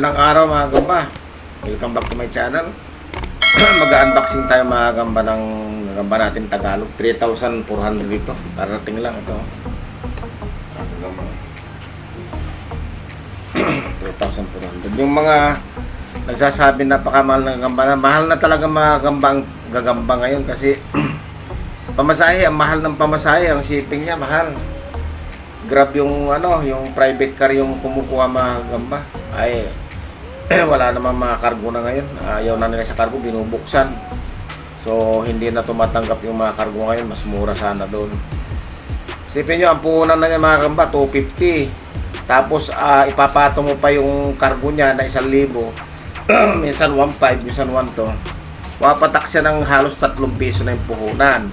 Magandang araw mga gamba. Welcome back to my channel. Mag-unboxing tayo mga gamba ng gamba natin Tagalog. 3,400 dito. Parating lang ito. 3,400. Yung mga nagsasabi napakamahal ng gamba na mahal na talaga mga gambang gagamba ngayon kasi pamasahe, ang mahal ng pamasahe, ang shipping niya mahal. Grab yung yung private car yung kumukuha mga gamba. Ay wala namang mga cargo na ngayon. Ayaw na nila sa cargo, binubuksan. So hindi na tumatanggap yung mga cargo ngayon, mas mura sana doon. Isipin nyo, ang puhunan na niya mga gamba, 250. Tapos ipapatong mo pa yung cargo niya na 1,000. Minsan 1,500, minsan 1,200. Wapatak siya ng halos 3 piso na yung puhunan.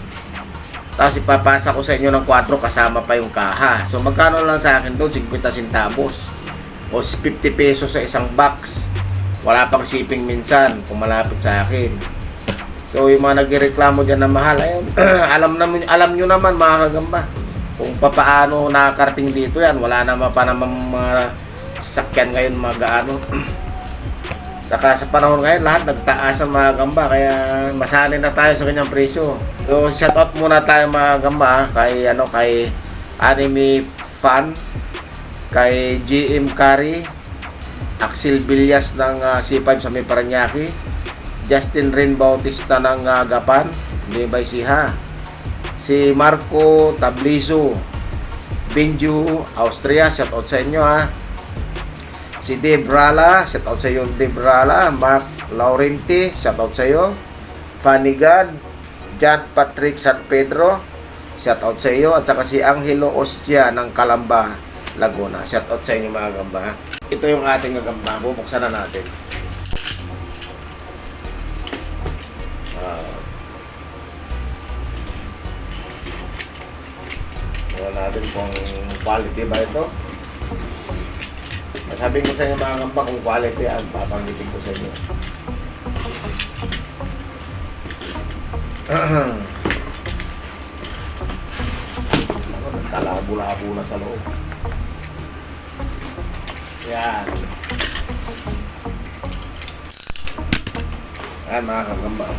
Tapos ipapasa ko sa inyo ng 4 kasama pa yung kaha. So magkano lang sa akin doon? 50 centavos o 50 pesos sa isang box. Wala pang shipping minsan kung malapit sa akin. So yung mga nagreklamo diyan na mahal, ayun, alam nyo naman mga kagamba kung paano nakakarating dito yan. Wala naman pa naman mga sasakyan ngayon magaano. Saka sa panahon ngayon, lahat nagtaas ang mga gamba, kaya masanay na tayo sa kanyang presyo. So, shoutout muna tayo mga gamba kay Anime Fan, kay GM Curry, Axel Villas ng C5 sa May Paranaque, Justin Rin Bautista ng Gapan, Nueva Ecija, si Marco Tablizo, Benju, Austria, shoutout sa inyo si Dave Rala, shoutout sa iyo Dave Rala. Mark Laurenti, shoutout sa iyo. Fanny God, John Patrick San Pedro, shoutout sa iyo. At saka si Angelo Ostia ng Calamba, Laguna, shoutout sa inyo mga gamba. Ito yung ating gamba, bubuksan na natin. Tingnan natin kung quality ba ito. Sabi ko sa inyo mga gamba kung quality yan, papangitin ko sa inyo. Nagkalabo-labo na sa loob. Yan. Yan mga kagamba.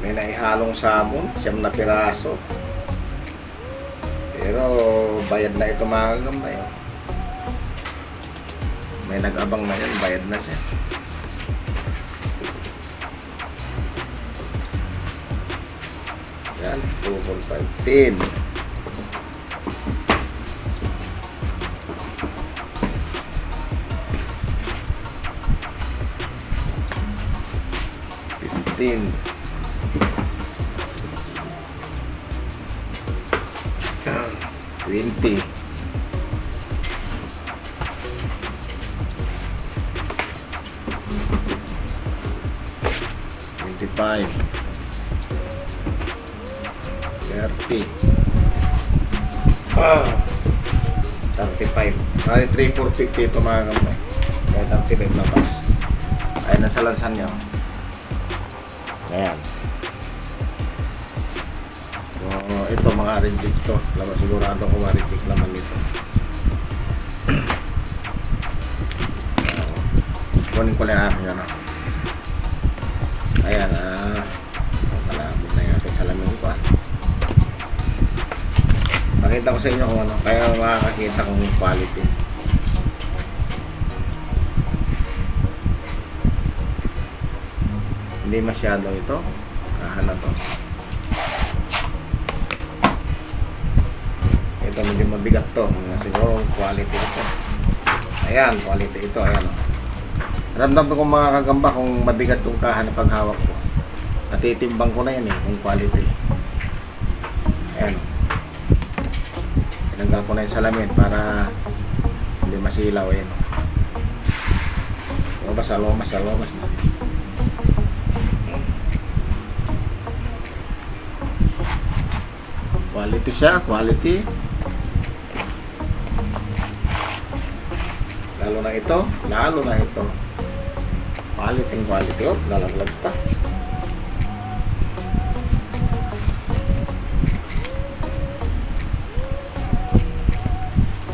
May naihalong sabon, 9 na piraso. Pero bayad na ito mga gambay. May nag-abang na yan, bayad na siya. Yan, 2.5, 10. $15. 20. 25. 30. 35. Ay, 3,450 ito mga gamay. Kaya 35 na box. Ay, nasa lansan niya. Ayan. Ito mga reject to. Sigurado ko ma-reject naman nito. Kunin ko lang aking Ayan malabot na yung ating salamin ko Pakita ko sa inyo kung kaya makakakita kung quality. Hindi masyado ito. Kahan na to. Ito medyo mabigat to. Siguro quality ito. Ayan, quality ito. Ayan. Ramdam ko mga kagamba kung mabigat yung kahan na paghawak ko. Natitimbang ko na yan kung quality. Ayan. Tinanggal ko na yung salamin para hindi masilaw. Ayan. Lomas na. Quality siya, quality. Lalo na ito. Quality. Lalaglag pa.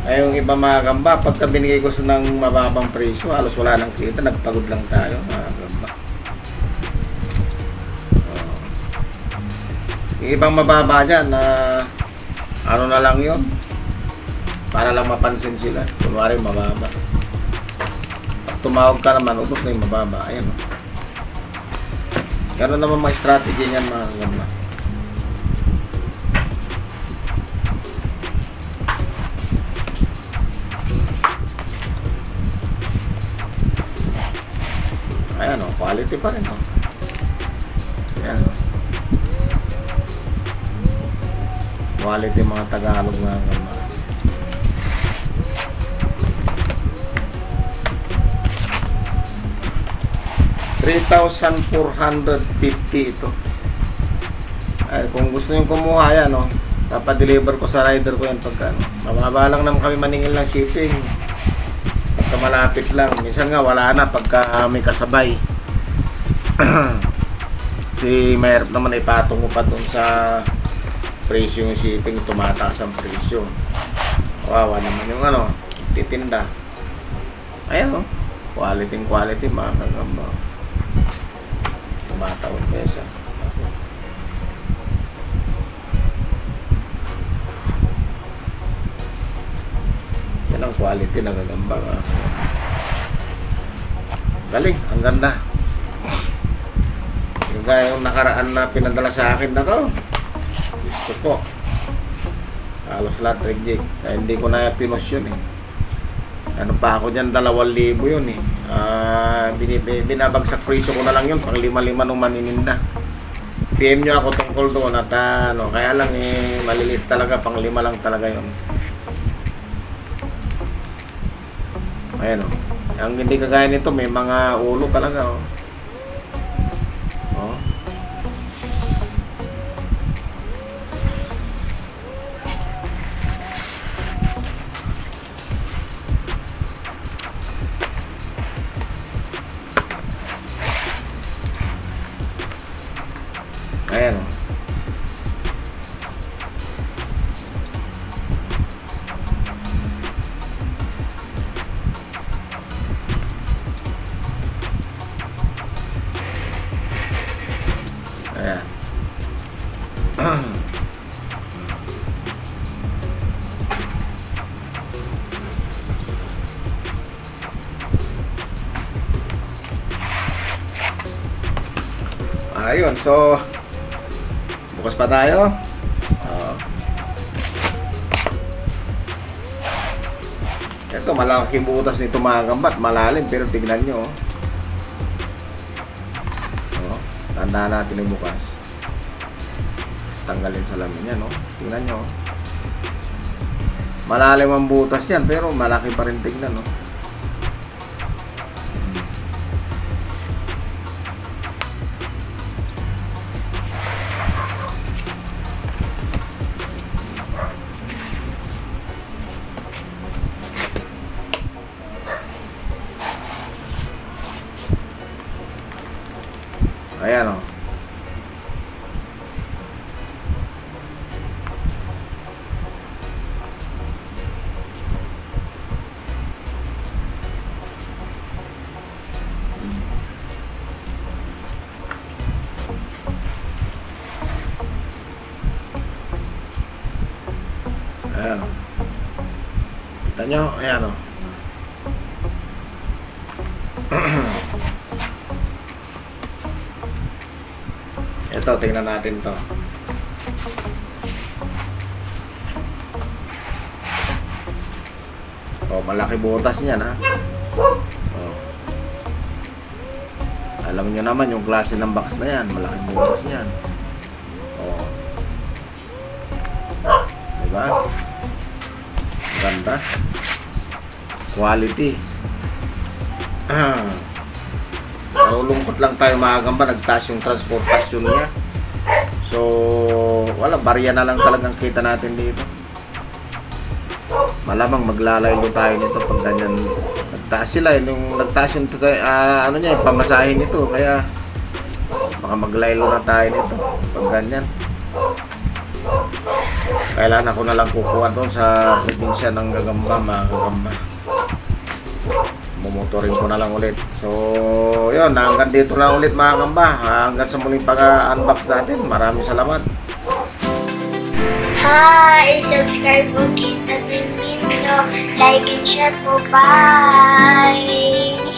Ay yung iba mga gamba, pagka binigay ko sa ng mababang presyo, halos wala nang kita, nagpagod lang tayo mga gamba. Yung ibang mababa dyan na ano na lang yun, para lang mapansin sila. Kunwari mababa. Pag tumawag ka naman, ubos na yung mababa. Ayan o. Gano'n naman mga strategy niyan mga gamba. Ayan o, quality pa rin o. Ayan o. Quality mga Tagalog mga gamba. $3,450 ito. Ay, kung gusto nyo kumuha yan o, papadeliver ko sa rider ko yan pagka ano. Mababa lang naman kami maningil ng shipping. Pagka malapit lang. Minsan nga wala na pagka may kasabay. Si mahirap naman ipatong mo pa dun sa presyo yung shipping, tumataas ang presyo. Kawawa naman yung ano, titinda. Ayan o, quality mga kagamba. Tumataon pesa. Yan ang quality na gagamba nga. Galing, ang ganda. Yung gaya yung nakaraan na pinadala sa akin na to, gusto po. Halos lahat reject. Kaya hindi ko na pinos yun eh. Ano pa ako dyan, 2,000 yun eh. Binabagsak presyo ko na lang yun, pang 5,500 nung manininda. PM nyo ako tungkol doon at ano, kaya lang eh, maliliit talaga, pang 5 lang talaga yun. Ayan o. Ang hindi kagaya nito, may mga ulo talaga o. O. Ayan o. Ayan. Ayun, so bukas pa tayo. Ito, malaking butas nito mga gambat, malalim, pero tignan nyo. Tandaan natin yung bukas. Tanggalin sa lamin yan, no? Tingnan nyo. Malalim ang butas yan, pero malaki pa rin tignan, no? Ayan o. Ayan o. Kita nyo? Ayan o. Ito, tingnan natin to. Oh, malaki butas niyan ha. Oh. Alam niyo naman yung klase ng box na yan, malaki butas niyan. Oh. Diba? Ganda. Quality. Nalulungkot lang tayo mga gamba, nagtaas yung transportasyon niya. So, wala, barya na lang talagang kita natin dito. Malamang maglalaylo tayo nito pag ganyan. Nagtaas sila, yung nagtaas yung ano niya, yung pamasahin nito. Kaya, baka maglaylo na tayo nito pag ganyan. Kailan ako na lang kukuha doon sa probinsya ng Gagamba, mga Gagamba. Mumotorin ko na lang ulit. So, yun, hanggang dito lang ulit mga Gagamba. Hanggang sa muling pag-unbox natin. Maraming salamat. Hi! Subscribe po kita ng video. Like and share po. Bye!